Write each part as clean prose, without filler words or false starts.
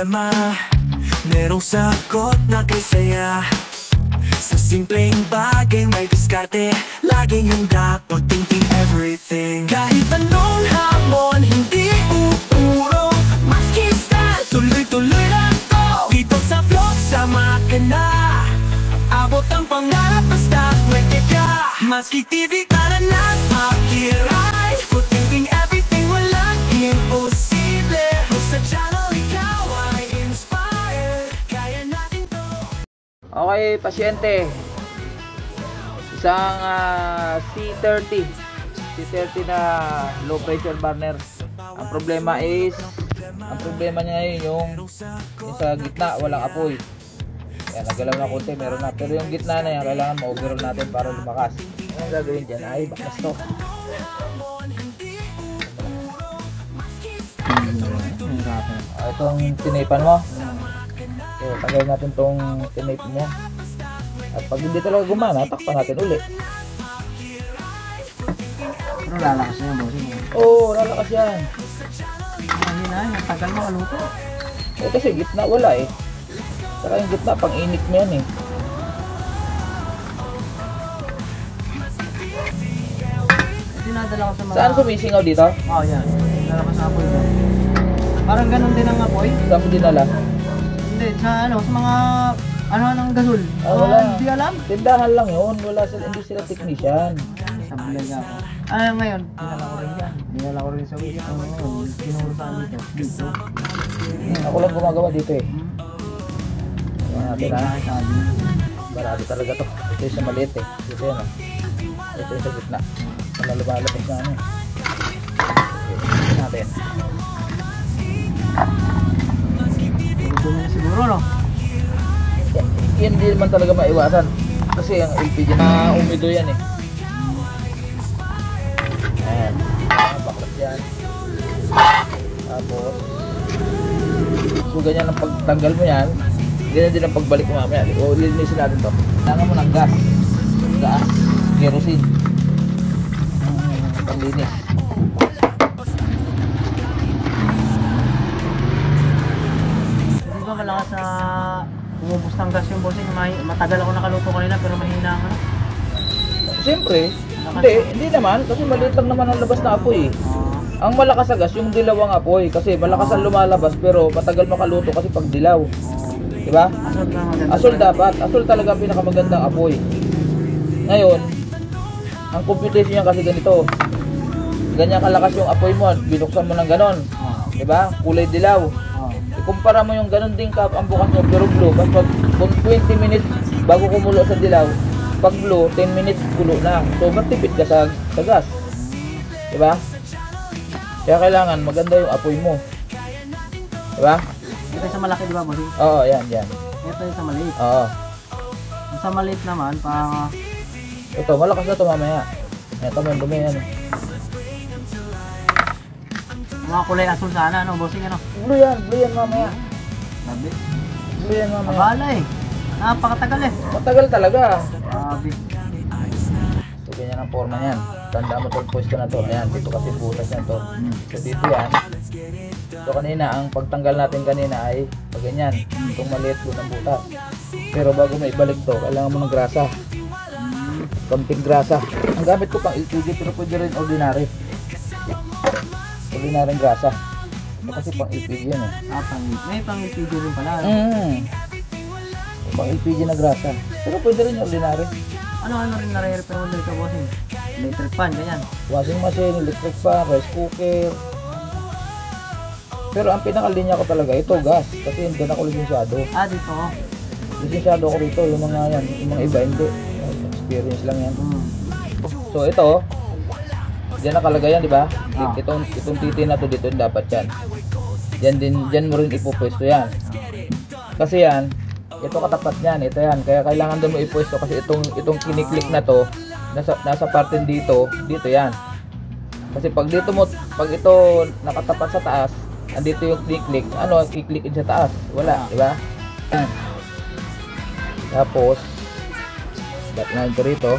problema, merong sagot na kay saya. Sa simpleng bagay may diskarte, laging handa pag-thinking everything. Kahit anong hamon, hindi uurong, maski style, tuloy-tuloy lang to. Dito sa vlog, sama ka na, abot ang pangarap basta may tiga. Maski TV, tara na, pakiray, pag-thinking everything, walang imposible. Sa channel, ikaw ay inspired, kaya natin to. Okay, pasyente. Isang C30 na low pressure burner. Ang problema niya ngayon yung sa gitna walang apoy. Yan, nagalaw na konti, meron na. Pero yung gitna na yan, kailangan ma-overall natin para lumakas. Ang gagawin dyan ay bakas to. Itong tinipan mo. So, tanggalin natin tong tinip mo. At pag hindi talaga gumana, takpan natin ulit. Pero lalakas na yung bossing. Oo, lalakas yan. Hindi na, yung tagal mo kaluto. Eh kasi gitna wala eh. Saka yung gitna pang init mo yan eh. Dinadala ko sa mga... Saan sumisingaw dito? Oo, yan. Dinadala ko sa apoy ko. Parang ganun din ang apoy. Saan mo dinala? Hindi, sa ano, sa mga... Ano ng gasol? Wala. Hindi alam. Tindahan lang yun. Wala sila, hindi sila technician. Sablay nga ako. Ngayon, dinala ko rin yan. Dinala ko rin sa wiki. Tinuro saan dito. Dito. Ako lang gumagawa dito eh. Natin ha. Marami talaga to. Ito yung sa maliit eh. Ito yan oh. Ito yung sa gitna. Sa lumalabas na ano. Ito natin. Ito na siguro no? Yan hindi naman talaga maiwasan. Kasi ang LPG na umido yan eh. Ayan. Baklas yan. Tapos so ganyan ang pagtanggal mo yan. Ganyan din ang pagbalik mo mamaya. O linisin natin to. Kailangan mo ng gas. Gas. Kerosene. Panglinis. Hindi ba malakas na umubos ng gas yung bossing? Matagal ako nakaluto kanina pero mahina ang ano. Siyempre. Hindi naman. Kasi maliit lang naman ang labas na apoy eh. Ang malakas sa gas yung dilawang apoy. Kasi malakas ang lumalabas pero matagal makaluto kasi pag dilaw. Diba? Asol dapat. Asol talaga ang pinakamagandang apoy. Ngayon, ang computation niya kasi ganito. Ganyan kalakas yung apoy mo. Binuksan mo ng ganon. Diba? Kulay dilaw. Ikumpara mo yung ganon din kap ang bukas mo pero blue. Pag 20 minutes bago kumulo sa dilaw, pag blue, 10 minutes kulo na. So, matipid ka sa gas. Diba? Kaya kailangan maganda yung apoy mo. Diba? Ito sa malaki diba bossing? Oo, yan. Ito yung sa maliit. Oo. Sa maliit naman, parang... Ito, malakas na ito mamaya. Ito, may dumi yan. Mga kulay asul sana, ano, bossing, ano? Blue yan mamaya. Sabi? Blue yan mamaya. Abala eh. Napakatagal eh. Matagal talaga. Sabi. So, ganyan ang forma niyan. Tanda mo itong pwesto na to. Ayan, dito kasi butas yan to. So, dito yan. So, kanina, ang pagtanggal natin kanina ay pag ganyan. Itong maliit doon ang butas. Pero bago mo ibalik to, kailangan mo ng grasa. Konting grasa. Ang gamit ko pang LPG pero pwede rin ordinary. Ordinary grasa. Ito kasi pang LPG yan eh. May pang LPG rin pala. Pang LPG na grasa. Pero pwede rin ordinary. Ano rin nare-repair mo dito bossing? Electric fan, ganyan. Washing machine, electric fan, rice cooker. Pero ang pinakalinya ko talaga ito, gas. Kasi hindi na ako lisensyado. Dito. Lisensyado ako rito, yung mga yan. Yung mga iba hindi. Experience lang yan. So ito, diyan nakalagay yan, di ba? Itong titi na to dito, dapat yan. Diyan mo rin ipupwesto yan. Kasi yan, ito katapat niyan, ito yan. Kaya kailangan din mo ipwesto kasi itong kiniklik na to, nasa parte dito yan. Kasi pag ito nakatapat sa taas, andito yung click, kiklikin sa taas. Wala, di ba? Tapos, ba't na ito rito?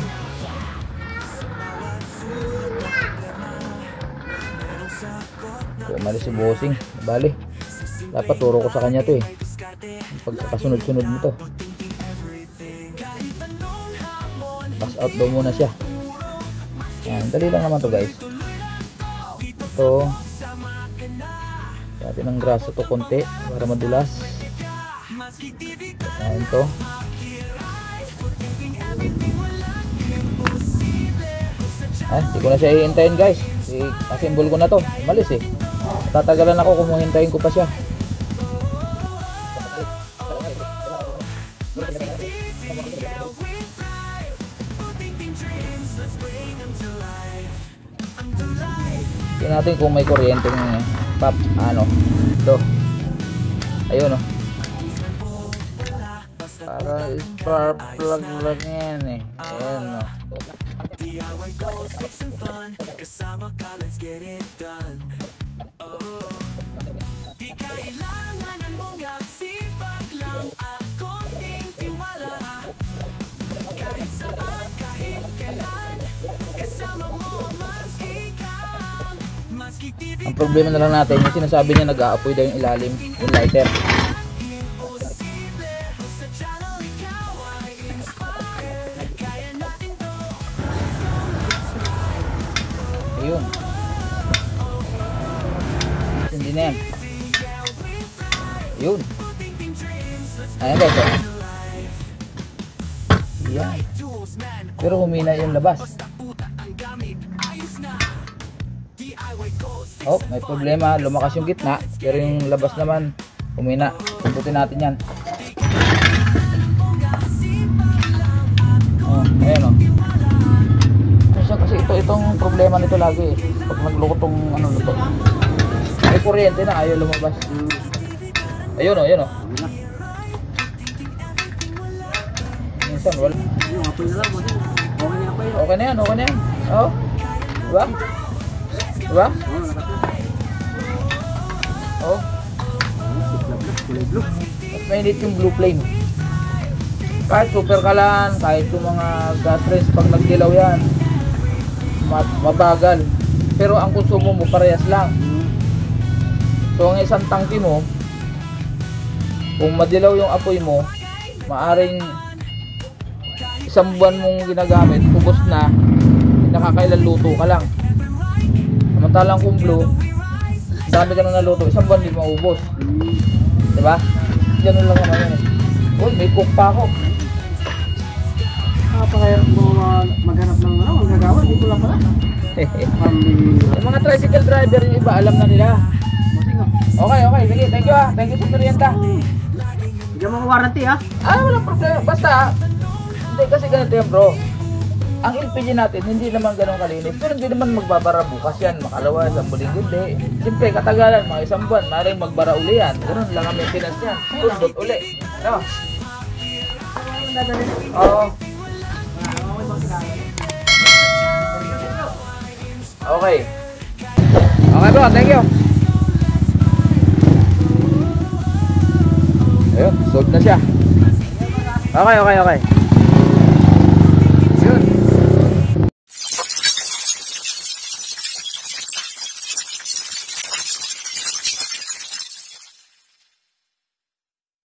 Umalis si bossing, bali. Dapat turo ko sa kanya to eh. Pagkakasunod-sunod mo to. Pass out daw muna siya. Yan, dali lang naman to guys. Ito. Natin ng grasa to konti para madulas. Yan to. Hindi ko na siya hihintayin guys. Assemble ko na to. Malis eh. Tatagalan ako kung hintayin ko pa siya. Tingnan natin kung may kuryente ng pop ano. Ito. Ayun oh. Para spark plug lang yan eh. Ayan oh. DIY goals, make some fun. Kasama ka, let's get it done. Oh, di kailangan mong agsipag lang at konting tiwala. Kahit saan, kahit kailan, kasama mo mas ikaw. Maski TV. Ang problema na lang natin, yung sinasabi niya nag-aapoy daw yung ilalim, yung lighter. Ayun. Hindi na yan. Ayun. Ayan guys. Yan. Pero humina yung labas. Oh, may problema. Lumakas yung gitna. Pero yung labas naman humina. Pumputin natin yan. Oh, ayan oh. Kasi itong problema nito lagi eh. Pag naglukotong ano nito. May kuryente na ayaw lumabas. Ayun oh, ayun oh. Minsan wala. Okay na yan, okay na yan. Oh. Diba? Diba? Oh. Mas mainit yung blue flame. Kahit super kalan, kahit yung mga gas range pag nagdilaw yan, mabagal. Pero ang konsumo mo parehas lang. So ang isang tangke mo, kung madilaw yung apoy mo, maaring isang buwan mong ginagamit, ubos na, nakakailan luto ka lang. Samantalang kung blue, dami ka na naluto, isang buwan di maubos. Diba? Ganun lang naman yun eh. Uy, may cook pa ako. Napakahirap mo maghanap ng manggagawa, dito lang pala. Yung mga tricycle driver yung iba, alam na nila. Okay, okay, sige, thank you ah. Thank you sa merienda. Hindi mo warranty ah. Walang problema. Basta, hindi kasi ganito yan bro. Ang LPG natin, hindi naman ganun kalinis. Pero hindi naman magbabara bukas yan. Makalawa, isang muling hindi. Siyempre, katagalan, mga isang buwan, maaaring magbara uli yan. Ganun lang ang maintenance yan. Tundot uli. No? Oo. Okay. Okay bro, thank you. Ayun, solved na siya. Okay, okay, okay.